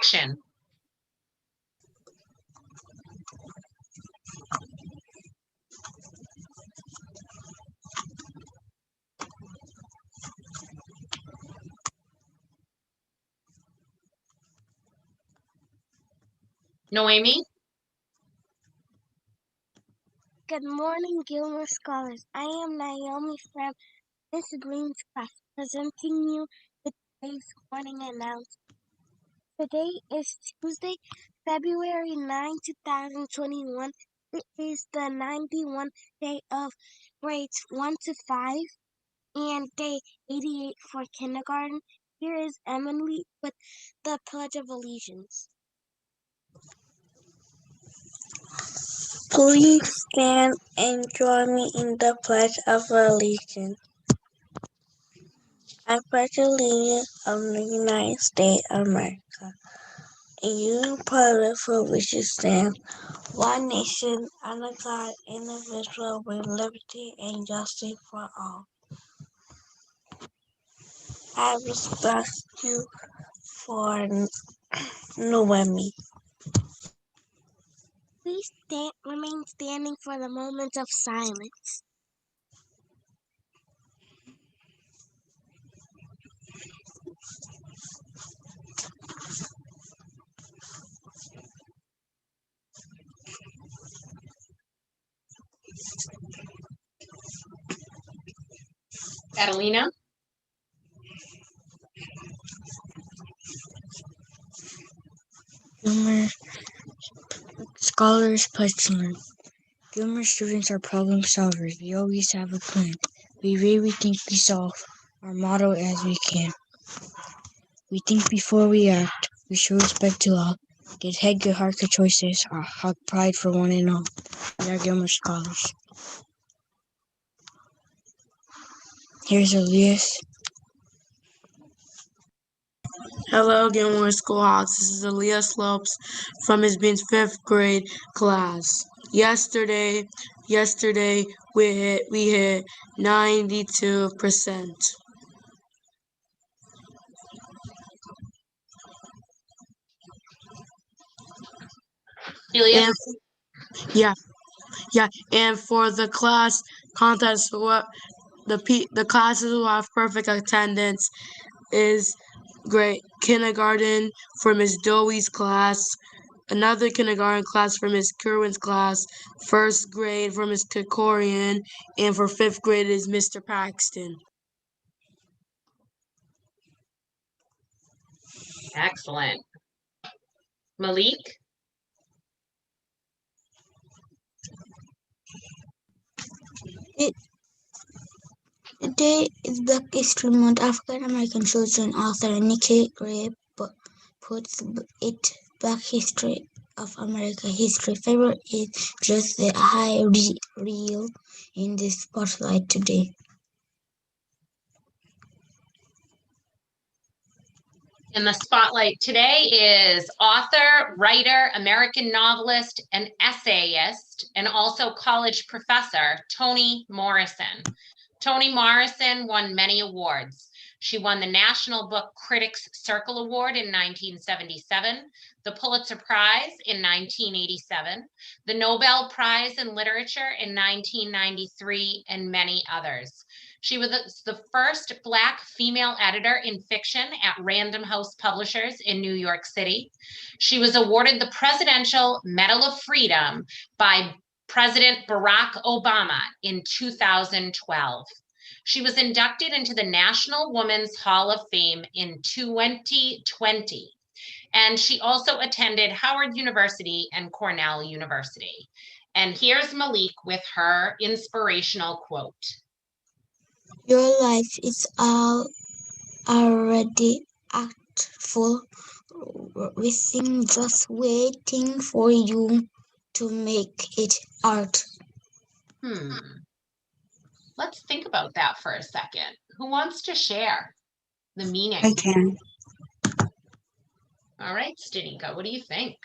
action. Noemi? Good morning, Gilmore scholars. I am Naomi from Miss Breen's class, presenting you with today's morning announcement. Today is Tuesday, February 9, 2021. It is the 91st day of grades 1 to 5 and day 88 for kindergarten. Here is Emily with the Pledge of Allegiance. Please stand and join me in the Pledge of Allegiance. I pledge allegiance of the United States of America and union republic for which it stands, one nation, under God, indivisible, with liberty and justice for all. I respect you for Noemi. Please remain standing for the moment of silence. Catalina? Gilmore scholars pledge to learn. Gilmore students are problem solvers. We always have a plan. We read, we think, we solve. Our motto as we can. We think before we act. We show respect to all. Good head, good heart, good choices. Have pride for one and all. We are Gilmore scholars. Here's Elias. Hello, Gilmore Schoolhouse. This is Elias Slopes from Ms. Bean's 5th grade class. Yesterday we hit 92%. Elias? And for the class contest, the classes who have perfect attendance is grade kindergarten for Ms. Dowie's class, another kindergarten class for Ms. Kerwin's class, 1st grade for Ms. Kikorian, and for 5th grade is Mr. Paxton. Excellent. Malik? Today is Black History Month. African American children author Nikki Gray puts it Black History of America history. February is just the high reel in the spotlight today. In the spotlight today is author, writer, American novelist, and essayist, and also college professor, Toni Morrison. Toni Morrison won many awards. She won the National Book Critics Circle Award in 1977, the Pulitzer Prize in 1987, the Nobel Prize in Literature in 1993, and many others. She was the first Black female editor in fiction at Random House Publishers in New York City. She was awarded the Presidential Medal of Freedom by President Barack Obama in 2012. She was inducted into the National Women's Hall of Fame in 2020. And she also attended Howard University and Cornell University. And here's Malik with her inspirational quote. Your life is already artful, within just waiting for you to make it art. Let's think about that for a second. Who wants to share the meaning? I can. All right, Stanika, what do you think?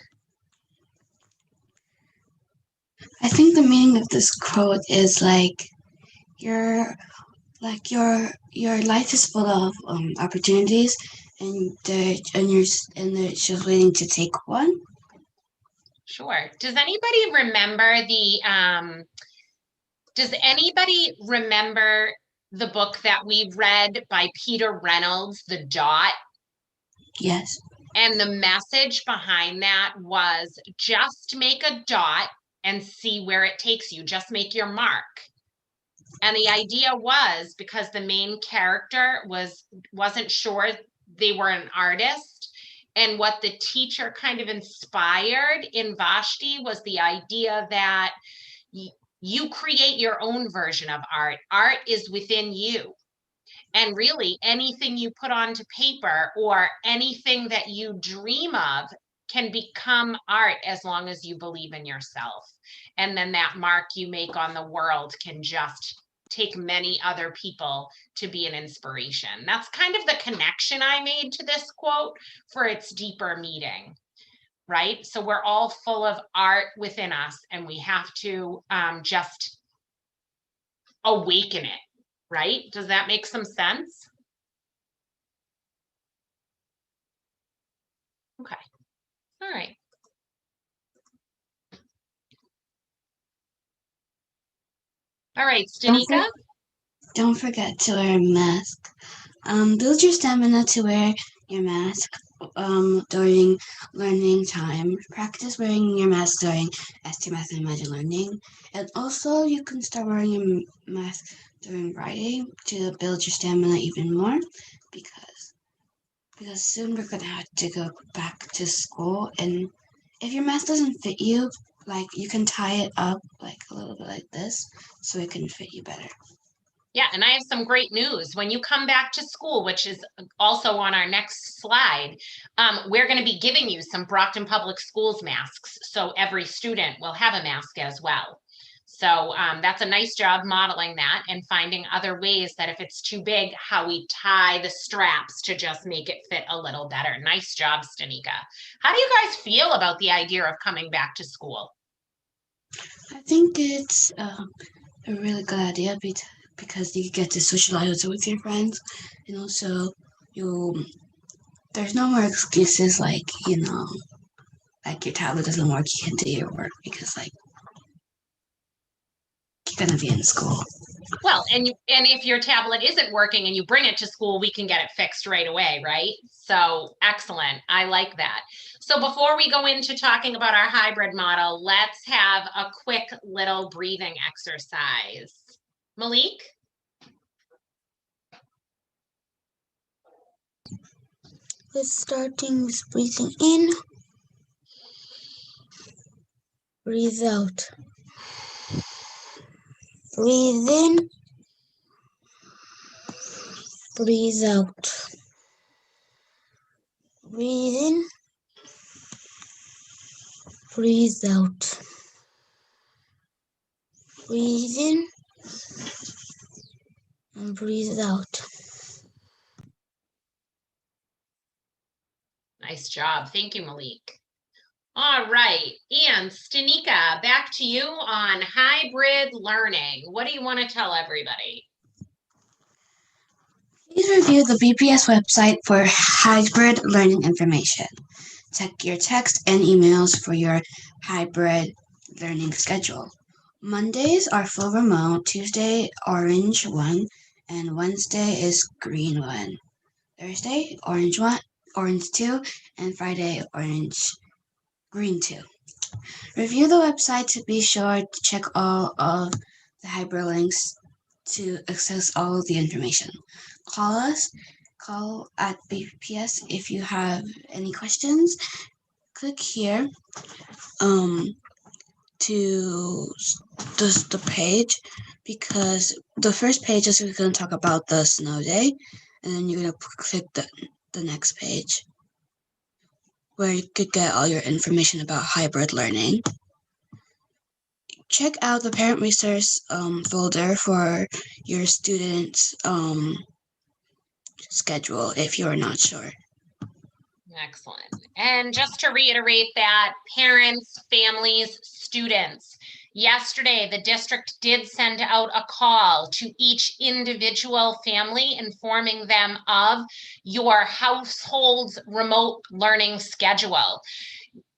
I think the meaning of this quote is your life is full of opportunities, and they're just waiting to take one. Sure. Does anybody remember the book that we read by Peter Reynolds, The Dot? Yes. And the message behind that was just make a dot and see where it takes you. Just make your mark. And the idea was because the main character wasn't sure they were an artist. And what the teacher kind of inspired in Vashti was the idea that you create your own version of art. Art is within you. And really anything you put onto paper or anything that you dream of can become art as long as you believe in yourself. And then that mark you make on the world can just take many other people to be an inspiration. That's kind of the connection I made to this quote for its deeper meaning, right? So we're all full of art within us and we have to just awaken it, right? Does that make some sense? Okay. All right. All right, Stanika. Don't forget to wear a mask. Build your stamina to wear your mask during learning time. Practice wearing your mask during ST Math and Imagine Learning. And also you can start wearing your mask during writing to build your stamina even more because soon we're gonna have to go back to school, and if your mask doesn't fit you, like you can tie it up like a little bit like this so it can fit you better. Yeah, and I have some great news. When you come back to school, which is also on our next slide, we're going to be giving you some Brockton Public Schools masks. So every student will have a mask as well. So that's a nice job modeling that and finding other ways that if it's too big, how we tie the straps to just make it fit a little better. Nice job, Stanika. How do you guys feel about the idea of coming back to school? I think it's a really good idea because you get to socialize with your friends, and also there's no more excuses like like your tablet doesn't work, you can't do your work because like you're gonna be in school. Well, and if your tablet isn't working and you bring it to school, we can get it fixed right away, right? So excellent. I like that. So before we go into talking about our hybrid model, let's have a quick little breathing exercise. Malik? Let's starting with breathing in, breathe out. Breathe in, breathe out. Breathe in, breathe out. Breathe in and breathe out. Nice job. Thank you, Malik. All right. And Stanika, back to you on hybrid learning. What do you want to tell everybody? Please review the BPS website for hybrid learning information. Check your text and emails for your hybrid learning schedule. Mondays are full remote, Tuesday orange 1, and Wednesday is green 1. Thursday orange 1, orange 2, and Friday orange green 2. Review the website to be sure to check all of the hyperlinks to access all of the information. Call at BPS if you have any questions. Click here to the page, because the first page is going to talk about the snow day, and then you're going to click the next page where you could get all your information about hybrid learning. Check out the parent resource folder for your students' schedule if you're not sure. Excellent. And just to reiterate that, parents, families, students, Yesterday, the district did send out a call to each individual family informing them of your household's remote learning schedule.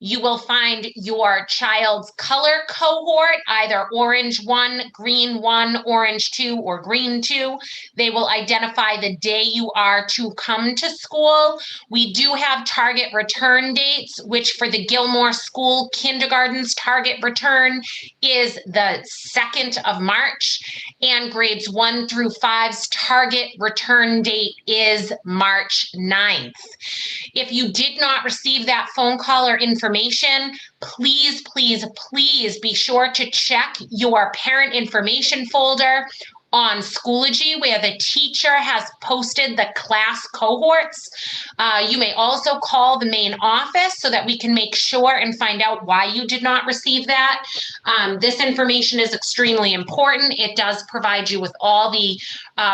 You will find your child's color cohort, either orange 1, green 1, orange 2, or green 2. They will identify the day you are to come to school. We do have target return dates, which for the Gilmore School kindergarten's target return is the 2nd of March, and grades 1 through 5's target return date is March 9th. If you did not receive that phone call or information, please, please, please be sure to check your parent information folder on Schoology, where the teacher has posted the class cohorts. You may also call the main office so that we can make sure and find out why you did not receive that. This information is extremely important. It does provide you with all the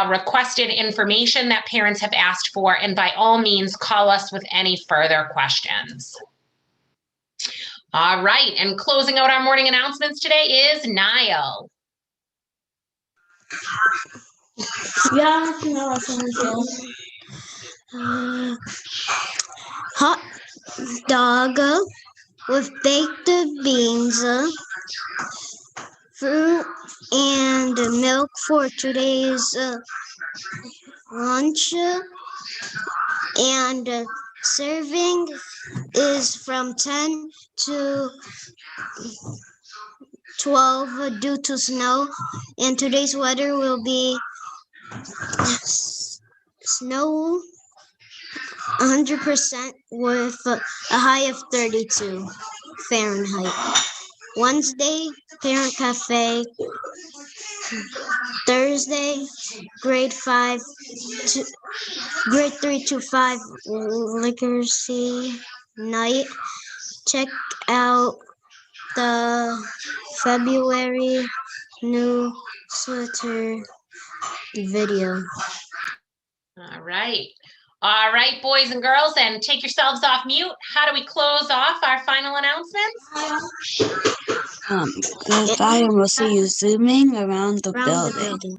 requested information that parents have asked for, and by all means, call us with any further questions. All right, and closing out our morning announcements today is Niall. Yeah, Hot dog with baked beans, fruit and milk for today's lunch, and serving is from 10 to 12 due to snow, and today's weather will be snow 100% with a high of 32 Fahrenheit. Wednesday, parent cafe. Thursday, grade 3 to 5 literacy night. Check out the February newsletter video. All right. All right, boys and girls, and take yourselves off mute. How do we close off our final announcements? goodbye, and we'll see you zooming around the building.